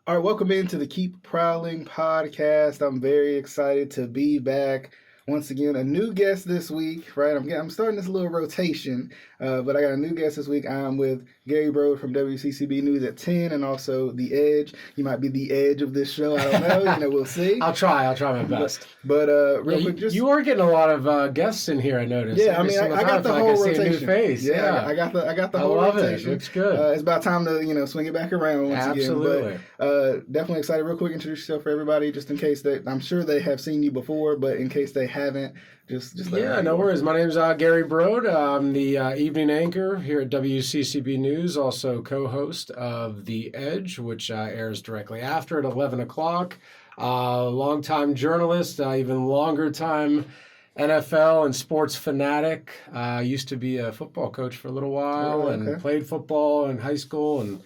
All right, welcome into the Keep Prowling Podcast. I'm very excited to be back. Once again, a new guest this week, right? I'm starting this little rotation, but I got a new guest this week. I'm with Gary Brode from WCCB News at 10 and also The Edge. You might be the edge of this show. I don't know. We'll see. I'll try my best. But real quick, you are getting a lot of guests in here, I noticed. Yeah, I got the whole rotation. I see a new face. Yeah. I got the whole rotation. I love it. Looks good. It's about time to swing it back around once Absolutely. again. But definitely excited. Real quick, introduce yourself for everybody, just in case I'm sure they have seen you before, but in case they haven't, just let yeah, no worries. My name's Gary Brode. I'm the evening anchor here at WCCB News, also co-host of The Edge, which airs directly after at 11 o'clock. Longtime journalist, even longer time NFL and sports fanatic. Used to be a football coach for a little while and played football in high school and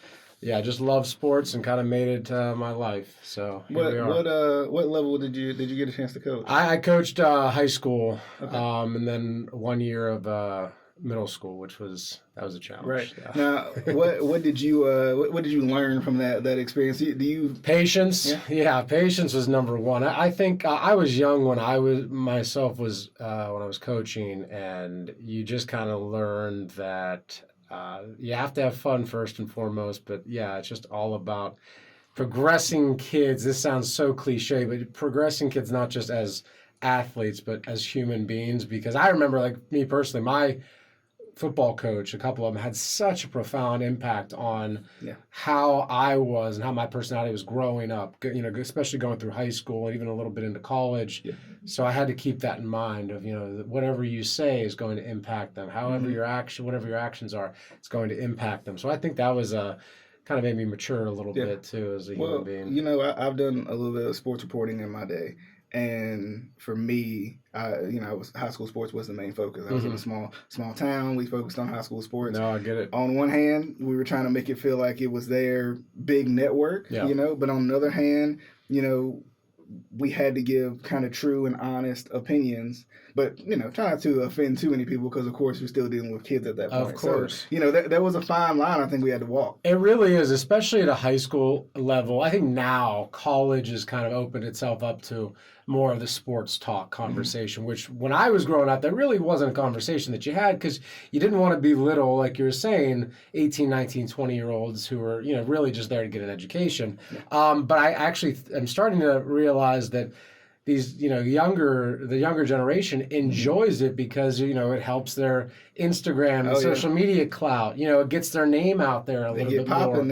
just love sports and kind of made it my life. So here we are. What level did you get a chance to coach? I coached high school, and then 1 year of middle school, that was a challenge. Right. Yeah. Now, what did you learn from that experience? Do you patience? Yeah, patience was number one. I think I was young when I was coaching, and you just kind of learned that. You have to have fun first and foremost, but it's just all about progressing kids. This sounds so cliche, but progressing kids not just as athletes, but as human beings. Because I remember, like me personally, my football coach, a couple of them, had such a profound impact on how I was and how my personality was growing up, especially going through high school and even a little bit into college. Yeah. So I had to keep that in mind of, whatever you say is going to impact them. However whatever your actions are, it's going to impact them. So I think that was kind of made me mature a little bit too as a human being. I've done a little bit of sports reporting in my day. And for me, high school sports was the main focus. I was in a small town. We focused on high school sports. No, I get it. On one hand, we were trying to make it feel like it was their big network, but on the other hand, we had to give kind of true and honest opinions, but, try not to offend too many people because, of course, you're still dealing with kids at that point. Of course. So, there was a fine line I think we had to walk. It really is, especially at a high school level. I think now college has kind of opened itself up to more of the sports talk conversation, which when I was growing up, that really wasn't a conversation that you had because you didn't want to belittle, like you were saying, 18, 19, 20-year-olds who were, really just there to get an education. But I actually am starting to realize that these, the younger generation enjoys it because, it helps their Instagram and social media clout. It gets their name out there a little bit more.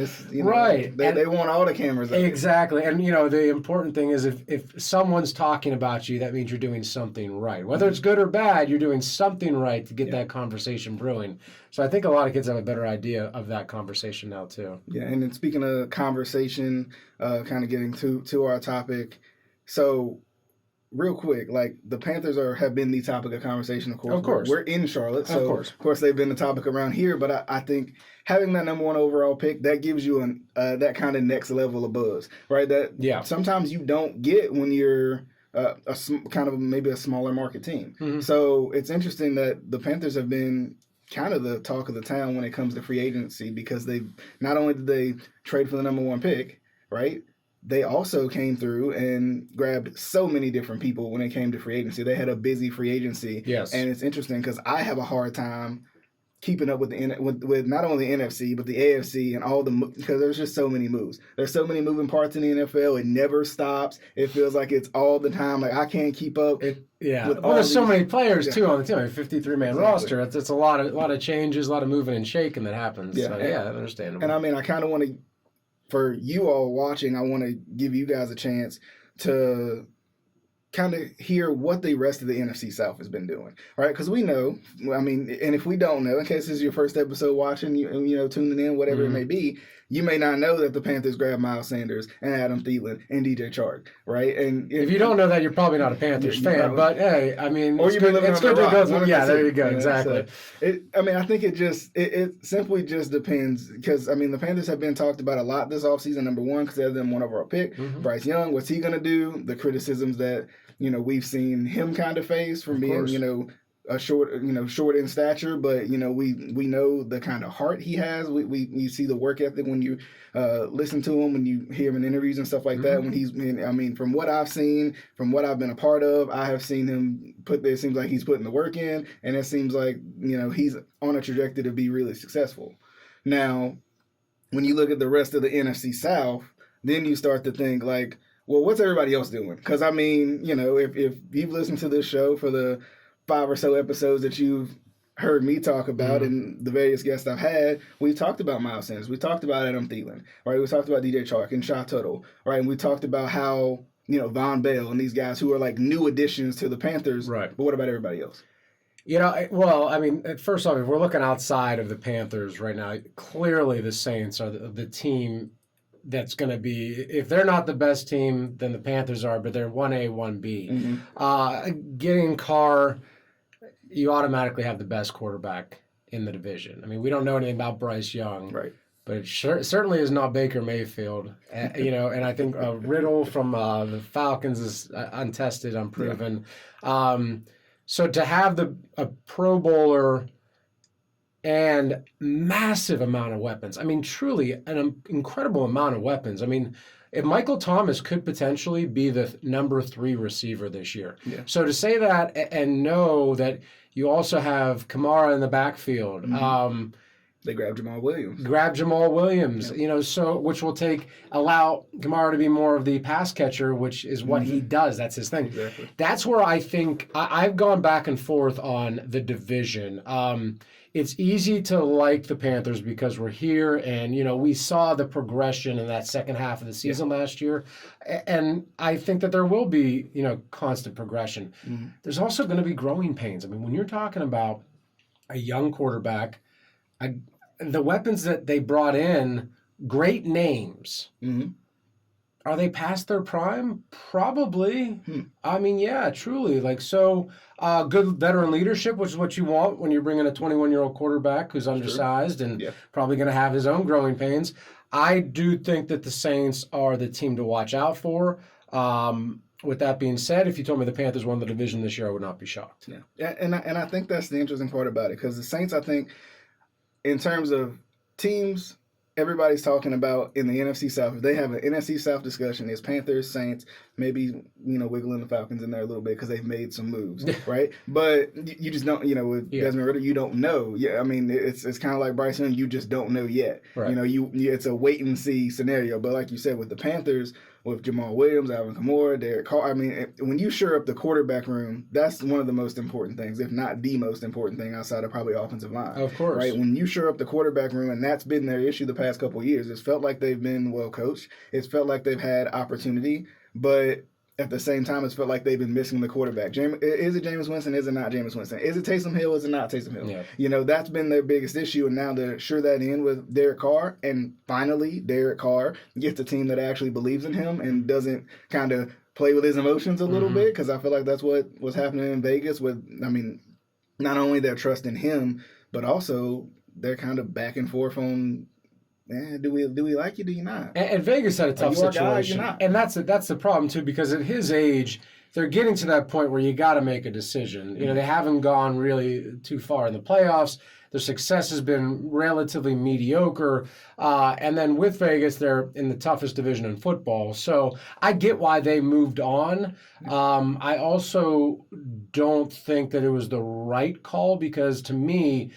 Right. They want all the cameras. Exactly. And, the important thing is if someone's talking about you, that means you're doing something right. Whether it's good or bad, you're doing something right to get that conversation brewing. So I think a lot of kids have a better idea of that conversation now, too. Yeah. And then speaking of conversation, kind of getting to our topic. So, real quick, like the Panthers have been the topic of conversation, of course. Of course. We're in Charlotte, so of course they've been the topic around here. But I think having that number one overall pick, that gives you that kind of next level of buzz, right? That sometimes you don't get when you're maybe a smaller market team. Mm-hmm. So it's interesting that the Panthers have been kind of the talk of the town when it comes to free agency because they not only did they trade for the number one pick, right? They also came through and grabbed so many different people when it came to free agency. They had a busy free agency. Yes. And it's interesting because I have a hard time keeping up with with not only the NFC, but the AFC and all because there's just so many moves. There's so many moving parts in the NFL. It never stops. It feels like it's all the time. Like I can't keep up. There's so many players too on the team. A 53-man roster. It's a lot of changes, a lot of moving and shaking that happens. Yeah. So, that's understandable. And I mean, I kind of want to. For you all watching, I want to give you guys a chance to kind of hear what the rest of the NFC South has been doing, right? Because we know, and if we don't know, in case this is your first episode watching, tuning in, whatever it may be, you may not know that the Panthers grabbed Miles Sanders and Adam Thielen and DJ Chark, right? And if you don't know that, you're probably not a Panthers fan. But hey, it's good to go through. Yeah, there you go. Exactly. So I think it simply just depends because the Panthers have been talked about a lot this offseason. Number one, because they have them one overall pick. Mm-hmm. Bryce Young, what's he gonna do? The criticisms that we've seen him kind of face from being short in stature, but we know the kind of heart he has. You see the work ethic when you listen to him, when you hear him in interviews and stuff like that. When he's from what I've seen, from what I've been a part of, I have seen him it seems like he's putting the work in, and it seems like he's on a trajectory to be really successful. Now, when you look at the rest of the NFC South, then you start to think like, well, what's everybody else doing? Because if you've listened to this show for the 5 or so episodes that you've heard me talk about and the various guests I've had, we talked about Miles Sanders, we talked about Adam Thielen, right? We talked about DJ Chark and Sha Tuttle, right? And we talked about how Von Bell and these guys who are like new additions to the Panthers, right? But what about everybody else? First off, if we're looking outside of the Panthers right now, clearly the Saints are the team that's going to be, if they're not the best team, then the Panthers are, but they're 1A, 1B. Getting Carr, you automatically have the best quarterback in the division. I mean, we don't know anything about Bryce Young, right? But it certainly is not Baker Mayfield. And I think Riddle from the Falcons is untested, unproven. Yeah. So to have a Pro Bowler and massive amount of weapons. I mean, truly an incredible amount of weapons. I mean, if Michael Thomas could potentially be the number 3 receiver this year. Yeah. So to say that and know that you also have Kamara in the backfield. They grabbed Jamal Williams. Yep. So which will allow Kamara to be more of the pass catcher, which is what he does. That's his thing. Exactly. That's where I think I've gone back and forth on the division. It's easy to like the Panthers because we're here and, we saw the progression in that second half of the season last year. And I think that there will be, constant progression. There's also going to be growing pains. I mean, when you're talking about a young quarterback, the weapons that they brought in, great names. Are they past their prime? Probably. I mean, yeah, truly. Good veteran leadership, which is what you want when you're bringing a 21-year-old quarterback who's undersized and probably going to have his own growing pains. I do think that the Saints are the team to watch out for. With that being said, if you told me the Panthers won the division this year, I would not be shocked. Yeah, and I think that's the interesting part about it because the Saints, I think, in terms of teams, everybody's talking about in the NFC South. If they have an NFC South discussion, it's Panthers, Saints, maybe, wiggling the Falcons in there a little bit because they've made some moves, right? But you just don't, with Desmond Ridder, you don't know. Yeah, I mean, it's kind of like Bryce Young, you just don't know yet. Right. It's a wait and see scenario. But like you said, with the Panthers, with Jamal Williams, Alvin Kamara, Derek Carr. I mean, when you shore up the quarterback room, that's one of the most important things, if not the most important thing outside of probably offensive line. Of course. Right? When you shore up the quarterback room, and that's been their issue the past couple of years, it's felt like they've been well coached. It's felt like they've had opportunity, but at the same time, it's felt like they've been missing the quarterback. Is it Jameis Winston? Is it not Jameis Winston? Is it Taysom Hill? Is it not Taysom Hill? Yeah. That's been their biggest issue, and now to shore that in with Derek Carr, and finally Derek Carr gets a team that actually believes in him and doesn't kind of play with his emotions a little bit, because I feel like that's what was happening in Vegas with, not only their trust in him, but also they're kind of back and forth on, do we like you? Do you not? And Vegas had a tough situation, and that's the problem too. Because at his age, they're getting to that point where you got to make a decision. They haven't gone really too far in the playoffs. Their success has been relatively mediocre, and then with Vegas, they're in the toughest division in football. So I get why they moved on. I also don't think that it was the right call, because to me,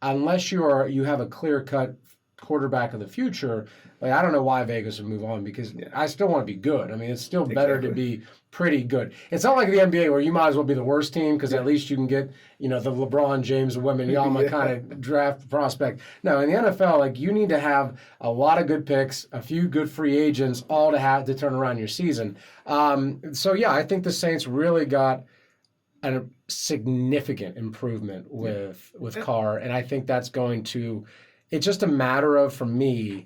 unless you have a clear-cut quarterback of the future, I don't know why Vegas would move on, because I still want to be good. I mean, it's still better to be pretty good. It's not like the NBA where you might as well be the worst team because at least you can get, the LeBron James, Wembanyama kind of draft prospect. No, in the NFL, you need to have a lot of good picks, a few good free agents, all to turn around your season. I think the Saints really got a significant improvement with Carr, and I think that's going to. It's just a matter of, for me,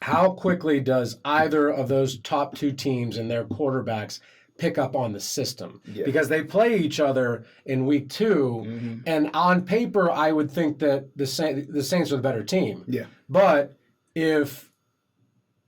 how quickly does either of those top two teams and their quarterbacks pick up on the system? Because they play each other in week 2, and on paper, I would think that the Saints are the better team. But if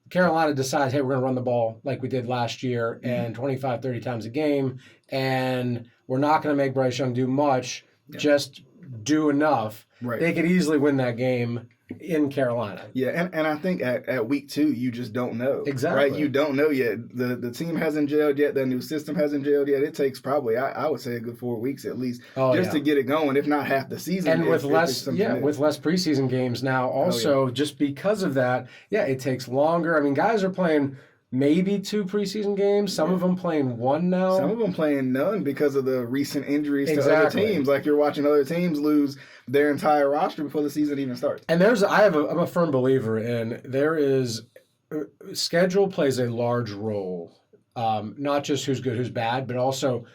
Carolina decides, hey, we're going to run the ball like we did last year and 25, 30 times a game, and we're not going to make Bryce Young do much, just do enough, they could easily win that game in Carolina. Yeah, and I think at week 2, you just don't know. Exactly. Right? You don't know yet. The team hasn't gelled yet. The new system hasn't gelled yet. It takes probably, I would say, a good 4 weeks at least to get it going, if not half the season. And with less preseason games now also, just because of that, it takes longer. I mean, guys are playing maybe 2 preseason games. Some of them playing 1 now. Some of them playing none because of the recent injuries to other teams. Like you're watching other teams lose their entire roster before the season even starts. And I'm a firm believer in schedule plays a large role. Not just who's good, who's bad, but also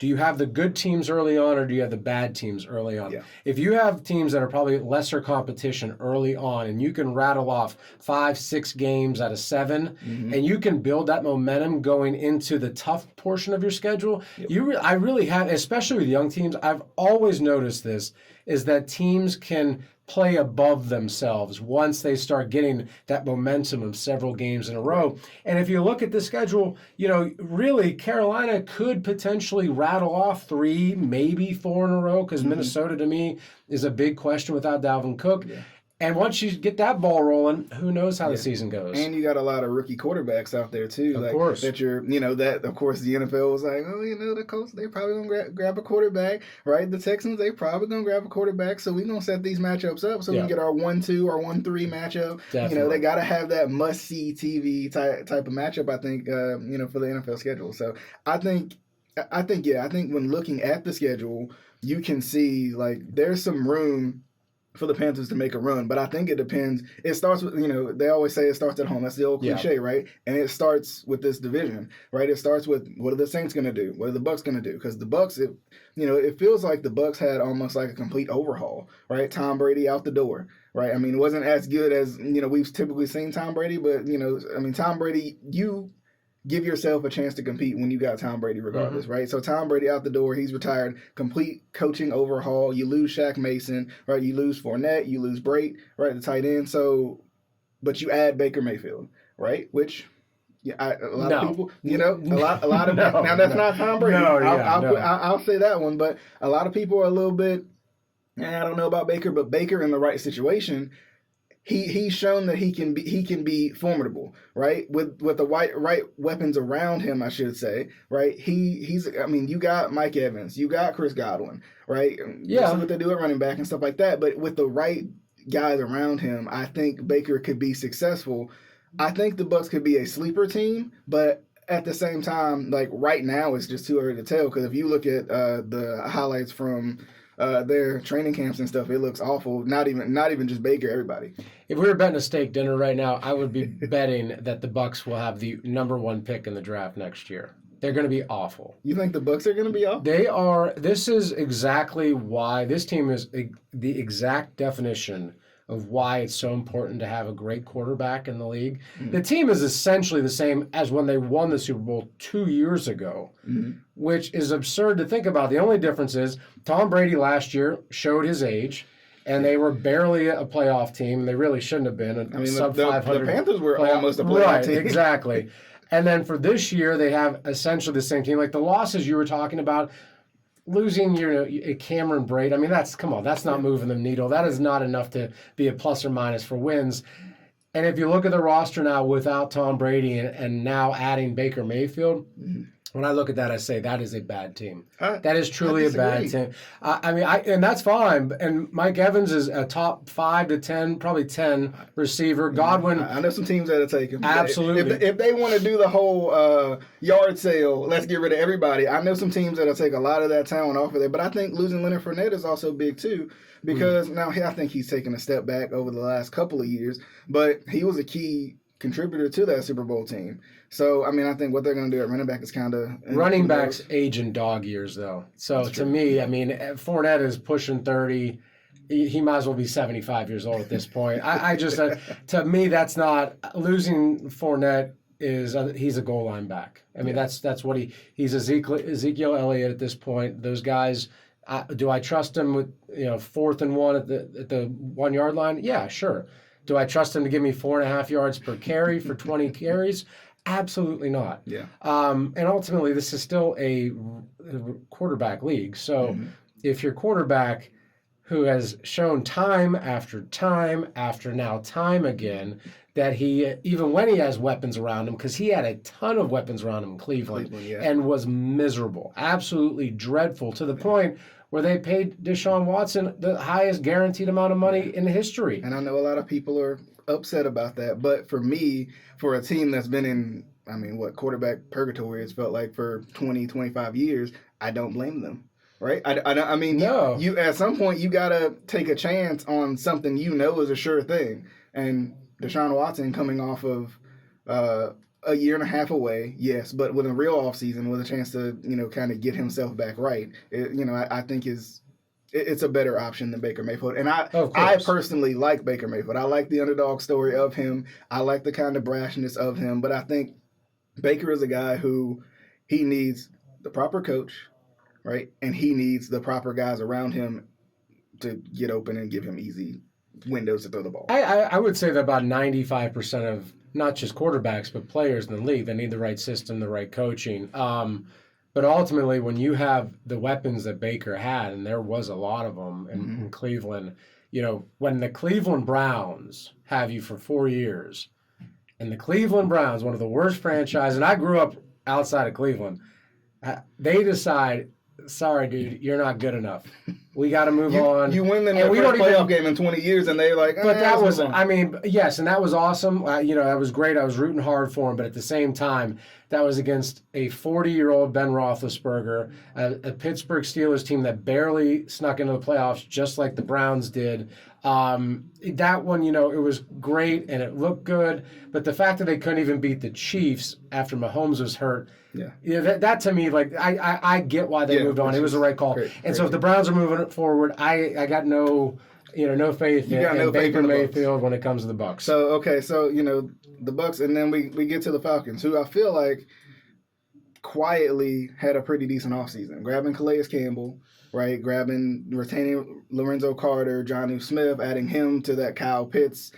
do you have the good teams early on or do you have the bad teams early on? Yeah. If you have teams that are probably lesser competition early on and you can rattle off 5, 6 games out of 7 and you can build that momentum going into the tough portion of your schedule, I really have, especially with young teams, I've always noticed this, is that teams can play above themselves once they start getting that momentum of several games in a row. And if you look at the schedule, really Carolina could potentially rattle off 3, maybe 4 in a row because Minnesota to me is a big question without Dalvin Cook. Yeah. And once you get that ball rolling, who knows how the season goes. And you got a lot of rookie quarterbacks out there, too. Of course. That of course, the NFL was like, the Colts, they probably going to grab a quarterback, right? The Texans, they probably going to grab a quarterback. So we're going to set these matchups up so we can get our 1-2 or 1-3 matchup. Definitely. They got to have that must-see TV type of matchup, I think, for the NFL schedule. So I think when looking at the schedule, you can see, like, there's some room for the Panthers to make a run, but I think it depends. It starts with, they always say it starts at home. That's the old cliche, right? And it starts with this division, right? It starts with what are the Saints going to do? What are the Bucs going to do? Because the Bucs, it feels like the Bucs had almost like a complete overhaul, right? Tom Brady out the door, right? I mean, it wasn't as good as, we've typically seen Tom Brady, but, Tom Brady, you give yourself a chance to compete when you got Tom Brady regardless, right? So Tom Brady out the door, he's retired, complete coaching overhaul. You lose Shaq Mason, right? You lose Fournette, you lose Brate, right, the tight end. So, but you add Baker Mayfield, right? Which, a lot of people, a lot of now that's not Tom Brady. I'll say that one, but a lot of people are a little bit, I don't know about Baker, but Baker in the right situation, He's shown that he can be formidable, right? With the right weapons around him, I should say, right? You got Mike Evans, you got Chris Godwin, right? Yeah. See what they do at running back and stuff like that. But with the right guys around him, I think Baker could be successful. I think the Bucs could be a sleeper team, but at the same time, like right now, it's just too early to tell. Because if you look at the highlights from their training camps and stuff, it looks awful. Not even just Baker, everybody. If we were betting a steak dinner right now, I would be betting that the Bucs will have the number 1 pick in the draft next year. They're going to be awful. You think the Bucs are going to be awful? They are. This is exactly why this team is the exact definition of why it's so important to have a great quarterback in the league. Mm-hmm. The team is essentially the same as when they won the Super Bowl 2 years ago, which is absurd to think about. The only difference is Tom Brady last year showed his age, and they were barely a playoff team. They really shouldn't have been. Sub-500. The Panthers were almost a playoff team. Right, exactly. And then for this year, they have essentially the same team. Like the losses you were talking about, losing Cameron Brate, I mean, that's not moving the needle. That is not enough to be a plus or minus for wins. And if you look at the roster now without Tom Brady and now adding Baker Mayfield, when I look at that, I say that is a bad team. That is truly a bad team. And that's fine. And Mike Evans is a top 5 to 10, probably 10 receiver. Godwin. I know some teams that'll take him. Absolutely. If they want to do the whole yard sale, let's get rid of everybody. I know some teams that'll take a lot of that talent off of there. But I think losing Leonard Fournette is also big too. Because now I think he's taken a step back over the last couple of years. But he was a key contributor to that Super Bowl team. So, I think what they're going to do at running back is kind of... Running backs age in dog years, though. So, to me, Fournette is pushing 30. He might as well be 75 years old at this point. I just... to me, that's not... Losing Fournette is... he's a goal line back. That's what he's Ezekiel Elliott at this point. Those guys... do I trust him with 4th and 1 at the 1 yard line? Yeah, sure. Do I trust him to give me 4.5 yards per carry for 20 carries? Absolutely not. Yeah. And ultimately, this is still a quarterback league. So if your quarterback, who has shown time after time again, that he, even when he has weapons around him, because he had a ton of weapons around him in Cleveland and was miserable, absolutely dreadful, to the point where they paid Deshaun Watson the highest guaranteed amount of money in history. And I know a lot of people are upset about that. But for me, for a team that's been in, quarterback purgatory, it's felt like for 20, 25 years, I don't blame them. Right? No. You at some point, you got to take a chance on something is a sure thing. And Deshaun Watson coming off of a year and a half away, yes, but with a real offseason, with a chance to, kind of get himself back right, I think it's a better option than Baker Mayfield. And I personally like Baker Mayfield. I like the underdog story of him. I like the kind of brashness of him. But I think Baker is a guy who he needs the proper coach, right? And he needs the proper guys around him to get open and give him easy windows to throw the ball. I would say that about 95% of not just quarterbacks, but players in the league, they need the right system, the right coaching. But ultimately, when you have the weapons that Baker had, and there was a lot of them in Cleveland, when the Cleveland Browns have you for 4 years, and the Cleveland Browns, one of the worst franchises, and I grew up outside of Cleveland, they decide, sorry, dude, you're not good enough. We got to move on. You win them your first playoff game in 20 years, and they're like, but that was, yes, and that was awesome. That was great. I was rooting hard for him, but at the same time, that was against a 40-year-old Ben Roethlisberger, a Pittsburgh Steelers team that barely snuck into the playoffs, just like the Browns did. That one, it was great, and it looked good, but the fact that they couldn't even beat the Chiefs after Mahomes was hurt, that to me, I get why they moved on. It was the right call. And so if the Browns are moving it forward, I got no faith in Baker Mayfield when it comes to the Bucs. So the Bucs, and then we get to the Falcons, who I feel like quietly had a pretty decent offseason, grabbing Calais Campbell, right? Retaining Lorenzo Carter, Jonnu Smith, adding him to that Kyle Pitts,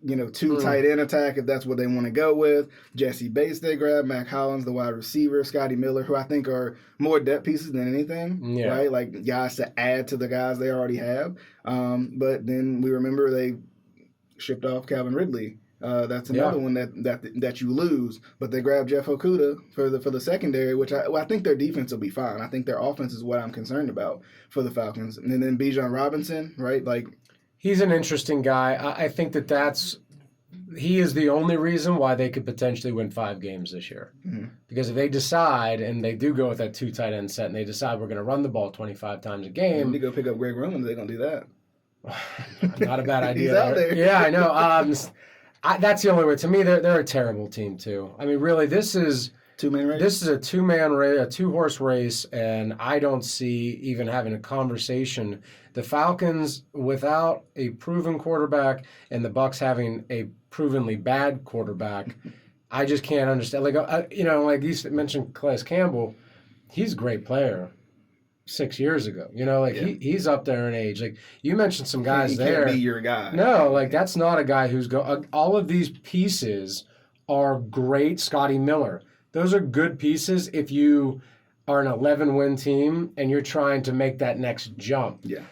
tight end attack, if that's what they want to go with. Jesse Bates they grabbed, Mac Hollins, the wide receiver, Scotty Miller, who I think are more depth pieces than anything, right? Like guys to add to the guys they already have. But then we remember they shipped off Calvin Ridley. That's another one that you lose. But they grabbed Jeff Okudah for the secondary, which I think their defense will be fine. I think their offense is what I'm concerned about for the Falcons. And then Bijan Robinson, right? He's an interesting guy. I think he is the only reason why they could potentially win 5 games this year. Mm-hmm. Because if they decide, and they do go with that 2 tight end set, and they decide we're going to run the ball 25 times a game. They need to go pick up Greg Roman. They're going to do that. Not a bad idea. He's out there. Yeah, I know. That's the only way. To me, they're a terrible team too. Really, this is two-man race. This is a 2-man race, a 2-horse race, and I don't see even having a conversation. The Falcons without a proven quarterback, and the Bucs having a provenly bad quarterback, I just can't understand. Like you mentioned, Calais Campbell, he's a great player. 6 years ago, he's up there in age. Like you mentioned, some guys there. Can't be your guy. No, that's not a guy who's all of these pieces are great. Scotty Miller, those are good pieces if you are an 11-win team and you're trying to make that next jump. Yeah.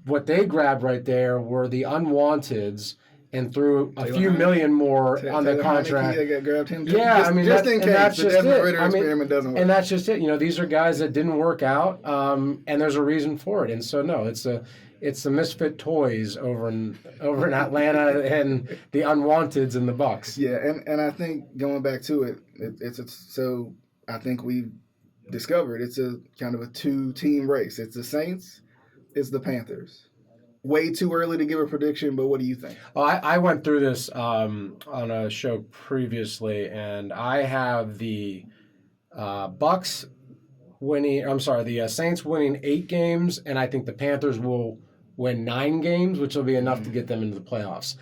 What they grabbed right there were the unwanteds and threw a few million more on the contract. They got grabbed him. Yeah, just in case the Desmond Ridder experiment doesn't work. And that's just it. These are guys that didn't work out, and there's a reason for it. And so no, it's the misfit toys over in Atlanta and the unwanteds in the Bucs. Yeah, and I think going back to it, so I think we've discovered it's a kind of a 2-team race. It's the Saints, it's the Panthers. Way too early to give a prediction, but what do you think? Well, I went through this on a show previously, and I have the Bucs winning. The Saints winning 8 games, and I think the Panthers will win 9 games, which will be enough to get them into the playoffs.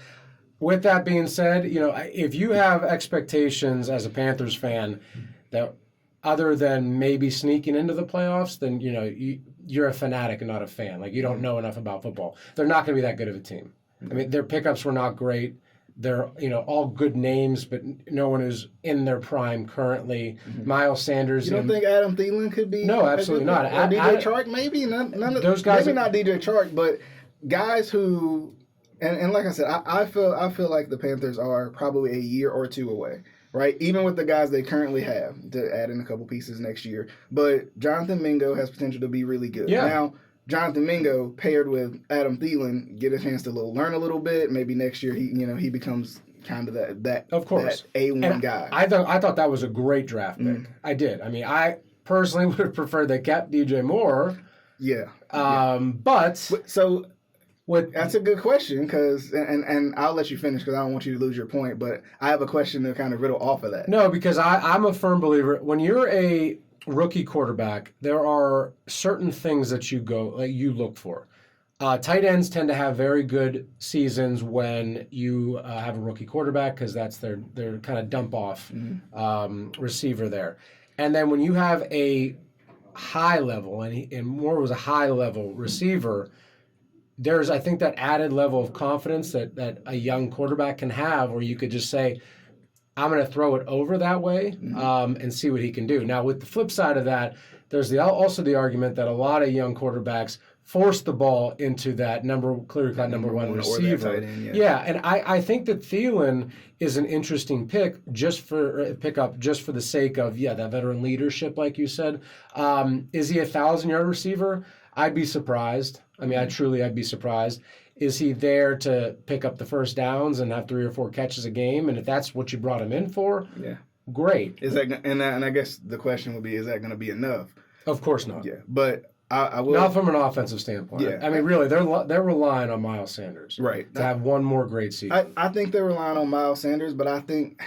With that being said, if you have expectations as a Panthers fan that other than maybe sneaking into the playoffs, then you're a fanatic and not a fan. Like, you don't know enough about football. They're not going to be that good of a team. Their pickups were not great. They're, all good names, but no one who's in their prime currently. Miles Sanders. You don't think Adam Thielen could be? No, absolutely not. Or DJ Chark, maybe? None of those guys. Maybe not DJ Chark, but guys who, and like I said, I feel like the Panthers are probably a year or two away, right? Even with the guys they currently have, to add in a couple pieces next year. But Jonathan Mingo has potential to be really good. Yeah. Now, Jonathan Mingo paired with Adam Thielen get a chance to learn a little bit. Maybe next year he becomes kind of that of course that A1 guy. I thought that was a great draft pick. I did. I mean, I personally would have preferred they kept DJ Moore. Yeah. But so that's a good question because and I'll let you finish because I don't want you to lose your point. But I have a question to kind of riddle off of that. No, because I'm a firm believer when you're a rookie quarterback, there are certain things that you look for. Tight ends tend to have very good seasons when you have a rookie quarterback because that's their kind of dump off receiver there. And then when you have a high level, and Moore was a high level receiver, there's, I think, that added level of confidence that a young quarterback can have where you could just say, I'm going to throw it over that way and see what he can do. Now, with the flip side of that, there's also the argument that a lot of young quarterbacks force the ball into that clear-cut number one receiver. And I think that Thielen is an interesting pickup just for the sake of that veteran leadership, like you said. Is he a 1,000-yard receiver? I'd be surprised. I mean, I'd be surprised. Is he there to pick up the first downs and have 3 or 4 catches a game? And if that's what you brought him in for, great. Is that and I guess the question would be, is that going to be enough? Of course not. Yeah, but I will not from an offensive standpoint. Yeah. I mean, really, they're relying on Miles Sanders, right, to have one more great season. I think they're relying on Miles Sanders, but I think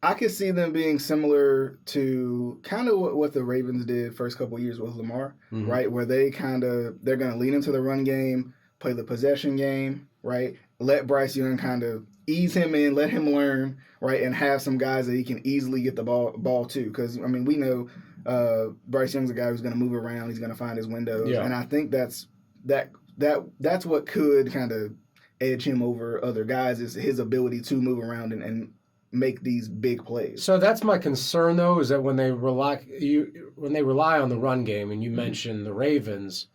I could see them being similar to kind of what the Ravens did first couple of years with Lamar, right, where they're going to lean into the run game, play the possession game, right? Let Bryce Young kind of ease him in, let him learn, right? And have some guys that he can easily get the ball to. Because, I mean, we know Bryce Young's a guy who's going to move around. He's going to find his windows. Yeah. And I think that's what could kind of edge him over other guys is his ability to move around and make these big plays. So that's my concern, though, is that when they rely on the run game, and you mentioned the Ravens,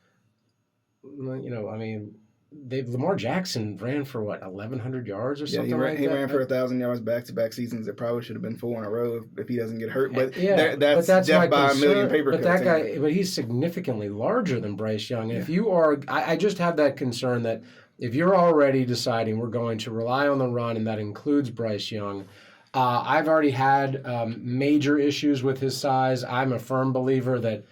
I mean, Lamar Jackson ran for 1,100 yards or something like that. He ran for 1,000 yards back-to-back seasons. It probably should have been 4 in a row if he doesn't get hurt. But that's death by a million paper cuts. But he's significantly larger than Bryce Young. And if you are, I just have that concern that if you're already deciding we're going to rely on the run, and that includes Bryce Young, I've already had major issues with his size. I'm a firm believer that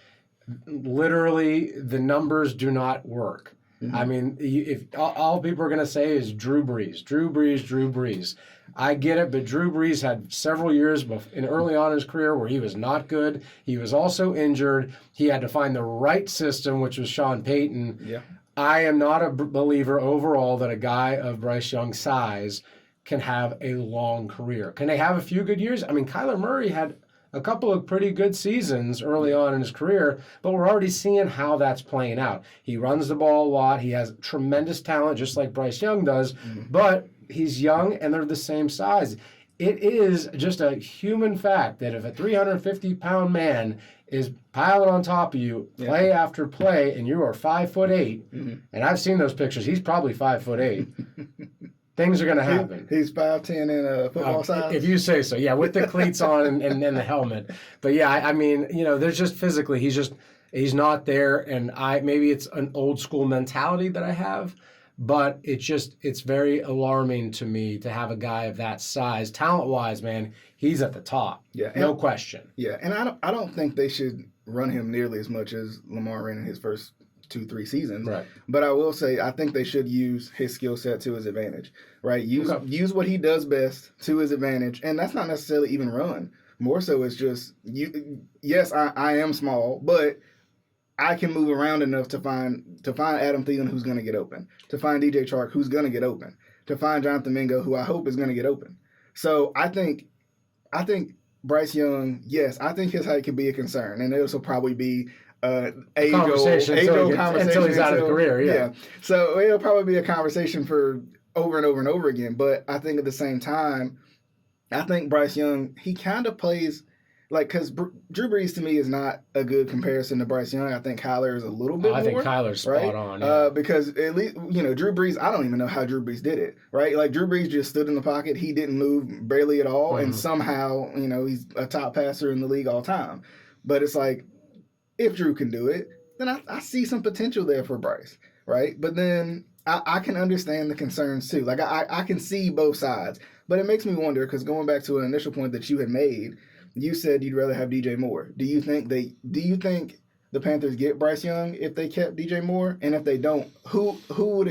literally the numbers do not work. I mean, if all people are going to say is Drew Brees. I get it, but Drew Brees had several years early on in his career where he was not good. He was also injured. He had to find the right system, which was Sean Payton. Yeah. I am not a believer overall that a guy of Bryce Young's size can have a long career. Can they have a few good years? I mean, Kyler Murray had a couple of pretty good seasons early on in his career, but we're already seeing how that's playing out. He runs the ball a lot. He has tremendous talent, just like Bryce Young does, but he's young and they're the same size. It is just a human fact that if a 350-pound man is piling on top of you play after play and you are 5'8", and I've seen those pictures, he's probably 5'8", things are going to happen. He's 5'10" in a football size? If you say so, yeah, with the cleats on and the helmet. But yeah, I mean, there's just physically, he's not there, and maybe it's an old school mentality that I have, but it's very alarming to me to have a guy of that size. Talent-wise, man, he's at the top. Yeah. No question. Yeah, and I don't think they should run him nearly as much as Lamar ran in his first 2-3 seasons. Right. But I will say I think they should use his skill set to his advantage. Right? Use what he does best to his advantage. And that's not necessarily even run. More so it's just yes, I am small, but I can move around enough to find Adam Thielen who's gonna get open, to find DJ Chark who's gonna get open, to find Jonathan Mingo who I hope is gonna get open. So I think Bryce Young, yes, I think his height could be a concern. And this will probably be age-old conversation until he's out of the career, yeah. So it'll probably be a conversation for over and over and over again. But I think at the same time, I think Bryce Young, he kind of plays like, because Drew Brees to me is not a good comparison to Bryce Young. I think Kyler is a little bit more. I think Kyler's spot on. Yeah. Because at least, Drew Brees, I don't even know how Drew Brees did it, right? Like, Drew Brees just stood in the pocket. He didn't move barely at all. And somehow, he's a top passer in the league all time. But it's like, if Drew can do it, then I see some potential there for Bryce, right? But then I can understand the concerns too. Like, I can see both sides. But it makes me wonder, because going back to an initial point that you had made, you said you'd rather have DJ Moore. Do you think the Panthers get Bryce Young if they kept DJ Moore? And if they don't, who would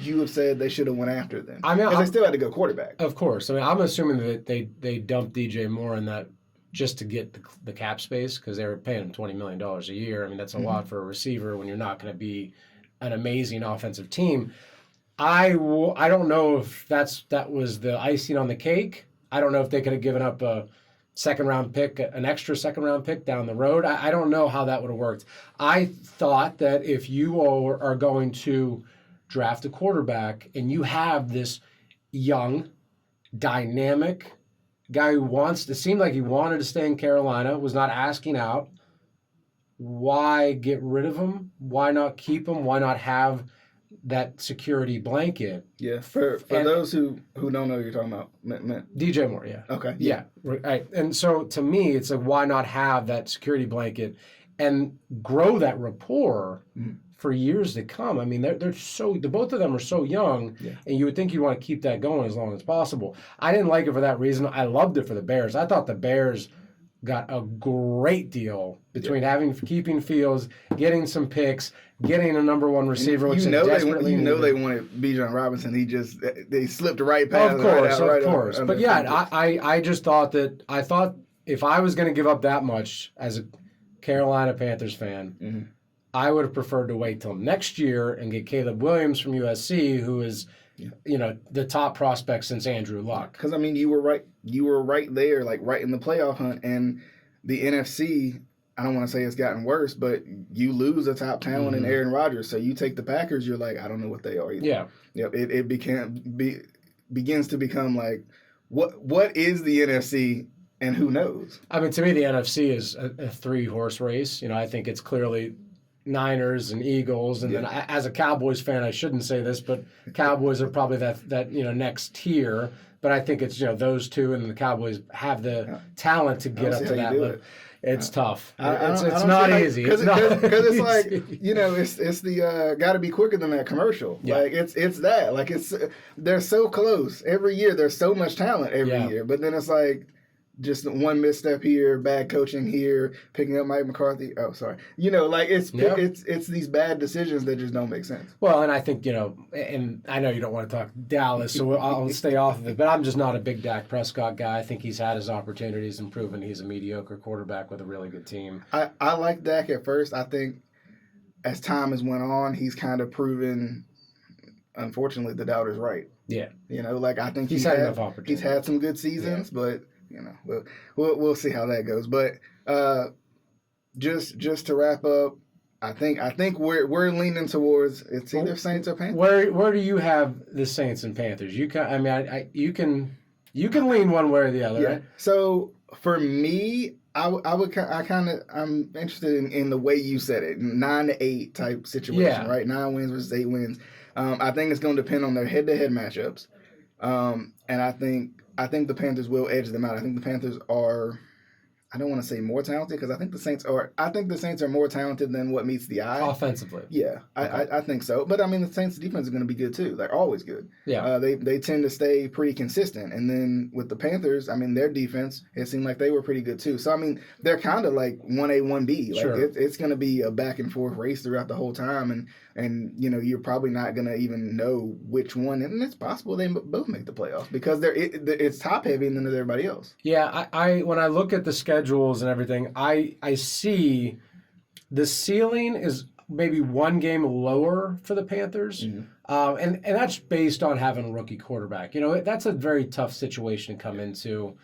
you have said they should have went after then? I mean, because they still had to go quarterback. Of course. I mean, I'm assuming that they dumped DJ Moore in that just to get the cap space, because they were paying him $20 million a year. I mean, that's a lot for a receiver when you're not going to be an amazing offensive team. I don't know if that was the icing on the cake. I don't know if they could have given up an extra second round pick down the road. I don't know how that would have worked. I thought that if you are going to draft a quarterback and you have this young, dynamic guy who seemed like he wanted to stay in Carolina, was not asking out, why get rid of him? Why not keep him? Why not have that security blanket? Yeah, for those who don't know what you're talking about, DJ Moore, yeah. Okay. Yeah, right. And so to me, it's like, why not have that security blanket and grow that rapport for years to come? I mean, the both of them are so young, and you would think you want to keep that going as long as possible. I didn't like it for that reason. I loved it for the Bears. I thought the Bears got a great deal between keeping Fields, getting some picks, getting a number one receiver, which they desperately needed. They wanted Bijan Robinson. They slipped right past. Of course. But yeah, I just thought if I was going to give up that much as a Carolina Panthers fan, I would have preferred to wait till next year and get Caleb Williams from USC, who is the top prospect since Andrew Luck. Because, I mean, you were right there, like right in the playoff hunt, and the NFC, I don't want to say it's gotten worse, but you lose a top talent in Aaron Rodgers. So you take the Packers, you're like, I don't know what they are either. Yeah. Yep. It begins to become like, what is the NFC and who knows? I mean, to me, the NFC is a 3-horse race. I think it's clearly Niners and Eagles, and then as a Cowboys fan, I shouldn't say this, but Cowboys are probably that next tier. But I think it's those two, and the Cowboys have the talent to get up to that level. It's tough. It's not easy. Because it's like it's the got to be quicker than that commercial. Yeah. Like it's that. Like they're so close every year. There's so much talent every year, but then it's like, just one misstep here, bad coaching here, picking up Mike McCarthy. Oh, sorry. It's these bad decisions that just don't make sense. Well, and I think, and I know you don't want to talk Dallas, so I'll stay off of it, but I'm just not a big Dak Prescott guy. I think he's had his opportunities and proven he's a mediocre quarterback with a really good team. I like Dak at first. I think as time has went on, he's kind of proven, unfortunately, the doubt is right. Yeah. I think he's had enough opportunities. He's had some good seasons, but we'll see how that goes. But just to wrap up, I think we're leaning towards it's either Saints or Panthers. Where do you have the Saints and Panthers? You can lean one way or the other, right? So for me, I'm interested in the way you said it, 9-8 type situation, right? 9 wins versus 8 wins. I think it's going to depend on their head-to-head matchups, and I think the Panthers will edge them out. I think the Panthers are, I don't want to say more talented, because I think the Saints are more talented than what meets the eye. Offensively. Yeah, okay. I think so. But, I mean, the Saints' defense is going to be good, too. They're always good. Yeah. They tend to stay pretty consistent. And then with the Panthers, I mean, their defense, it seemed like they were pretty good, too. So, I mean, they're kind of like 1A, 1B. Like, sure. It's going to be a back-and-forth race throughout the whole time. And you're probably not going to even know which one. And it's possible they both make the playoffs, because it's top-heavy than everybody else. Yeah, I when I look at the schedules and everything, I see the ceiling is maybe one game lower for the Panthers. Mm-hmm. And that's based on having a rookie quarterback. That's a very tough situation to come into.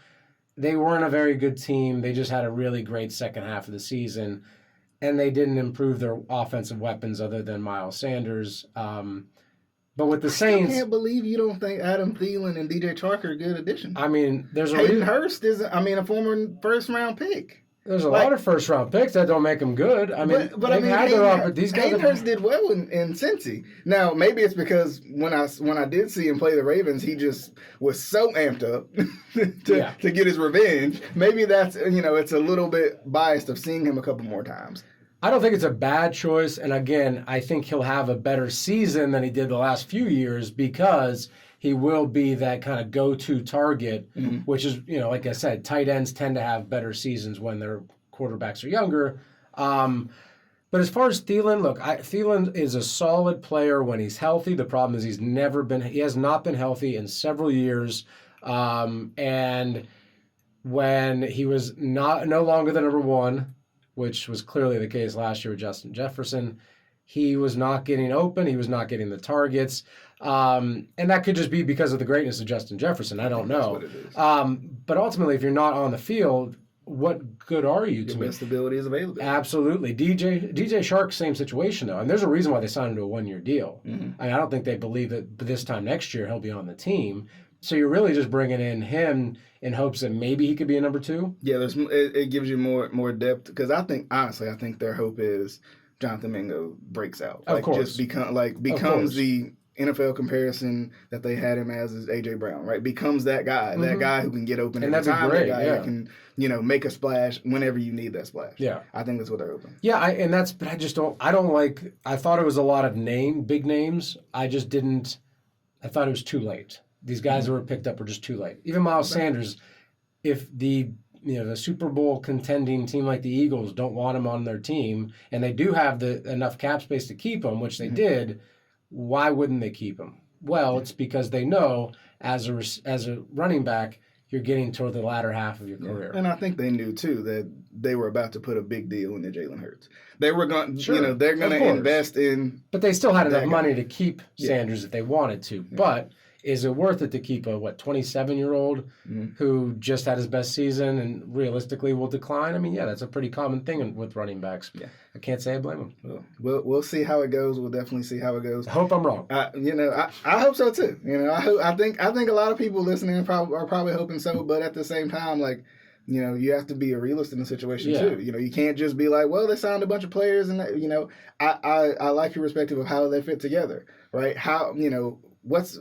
They weren't a very good team. They just had a really great second half of the season, and they didn't improve their offensive weapons other than Miles Sanders. But with the Saints, I can't believe you don't think Adam Thielen and DJ Chark are a good additions. I mean, there's a Hayden Hurst is, a former first-round pick. There's a lot of first-round picks that don't make them good. I mean, these guys. Hayden Hurst did well in Cincy. Now, maybe it's because when I did see him play the Ravens, he just was so amped up to get his revenge. Maybe that's, it's a little bit biased of seeing him a couple more times. I don't think it's a bad choice. And again, I think he'll have a better season than he did the last few years because he will be that kind of go-to target, which is, like I said, tight ends tend to have better seasons when their quarterbacks are younger. But as far as Thielen, look, Thielen is a solid player when he's healthy. The problem is he has not been healthy in several years. And when he was no longer the number one, which was clearly the case last year with Justin Jefferson, he was not getting open. He was not getting the targets. And that could just be because of the greatness of Justin Jefferson. I don't know. That's what it is. But ultimately, if you're not on the field, what good are you to me? Your best ability is available. Absolutely. DJ Chark, same situation, though. And there's a reason why they signed him to a one-year deal. Mm-hmm. I don't think they believe that this time next year he'll be on the team. So you're really just bringing in him in hopes that maybe he could be a number two? Yeah, it gives you more depth. Because I think their hope is Jonathan Mingo breaks out. Of course. Just becomes the NFL comparison that they had him as is A.J. Brown, right? Becomes that guy, that guy who can get open and every time, great, that guy who can, make a splash whenever you need that splash. Yeah. I think that's what they're hoping. Yeah, but I don't like, I thought it was a lot of big names. I thought it was too late. These guys that were picked up were just too late. Even Miles Sanders, if the Super Bowl contending team like the Eagles don't want him on their team, and they do have enough cap space to keep him, which they did, why wouldn't they keep him? Well, it's because they know as a running back, you're getting toward the latter half of your career. And I think they knew too that they were about to put a big deal into Jalen Hurts. They were going, they're going to invest in. But they still had enough money to keep Sanders if they wanted to. Yeah. But is it worth it to keep a 27-year-old who just had his best season and realistically will decline? I mean, that's a pretty common thing with running backs. Yeah. I can't say I blame him. We'll see how it goes. We'll definitely see how it goes. I hope I'm wrong. I hope so too. I think a lot of people listening are probably hoping so, but at the same time, you have to be a realist in the situation too. You can't just be like, well, they signed a bunch of players, and I like your perspective of how they fit together, right? How what's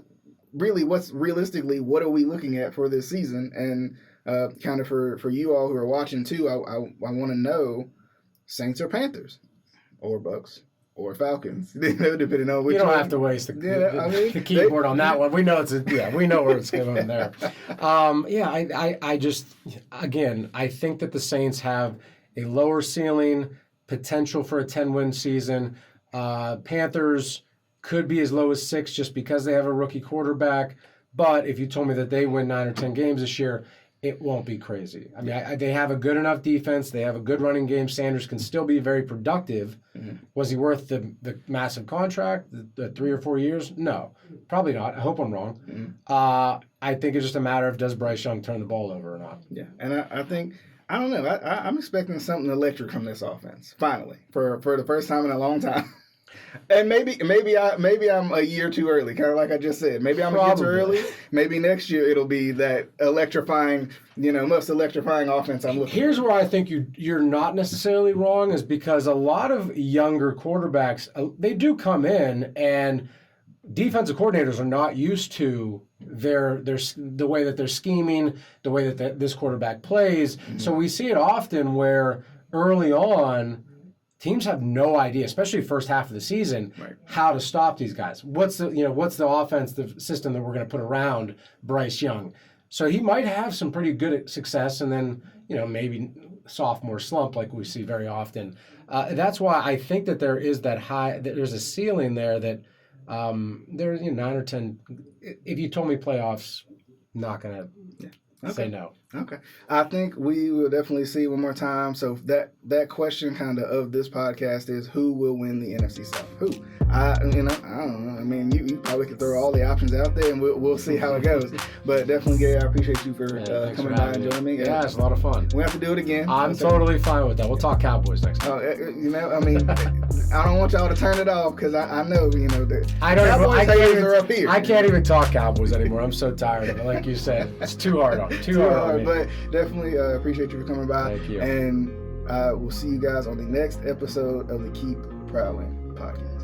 realistically, what are we looking at for this season? And kind of for you all who are watching too, I want to know Saints or Panthers or Bucks or Falcons, depending on which. You don't have to waste the keyboard on that one. We know we know where it's going there. I just, again, I think that the Saints have a lower ceiling, potential for a 10-win season. Panthers could be as low as 6 just because they have a rookie quarterback. But if you told me that they win 9 or 10 games this year, it won't be crazy. I mean, they have a good enough defense. They have a good running game. Sanders can still be very productive. Mm-hmm. Was he worth the massive contract, the 3 or 4 years? No, probably not. I hope I'm wrong. Mm-hmm. I think it's just a matter of does Bryce Young turn the ball over or not. Yeah, and I think, I don't know. I'm expecting something electric from this offense, finally, for the first time in a long time. And maybe I'm a year too early, kind of like I just said. Maybe I'm a year too early. Maybe next year it'll be that electrifying, most electrifying offense I'm looking for. Here's where I think you're not necessarily wrong is because a lot of younger quarterbacks, they do come in and defensive coordinators are not used to the way that they're scheming, the way that this quarterback plays. Mm-hmm. So we see it often where early on, teams have no idea, especially first half of the season, how to stop these guys. What's the offensive system that we're going to put around Bryce Young? So he might have some pretty good success, and then maybe sophomore slump like we see very often. That's why I think that there is there's a ceiling there that there's 9 or 10. If you told me playoffs, not going to say no. Okay. I think we will definitely see one more time. So that question kind of this podcast is, who will win the NFC South? Who? I don't know. I mean, you probably could throw all the options out there, and we'll see how it goes. But definitely, Gary, I appreciate you for coming by and joining me. Yeah, it's a lot of fun. We have to do it again. I'm totally fine with that. We'll talk Cowboys next time. I mean, I don't want y'all to turn it off because I know, the Cowboys are up here. I can't even talk Cowboys anymore. I'm so tired of it. Like you said, it's too hard on me. But definitely appreciate you for coming by. Thank you. And we'll see you guys on the next episode of the Keep Prowling Podcast.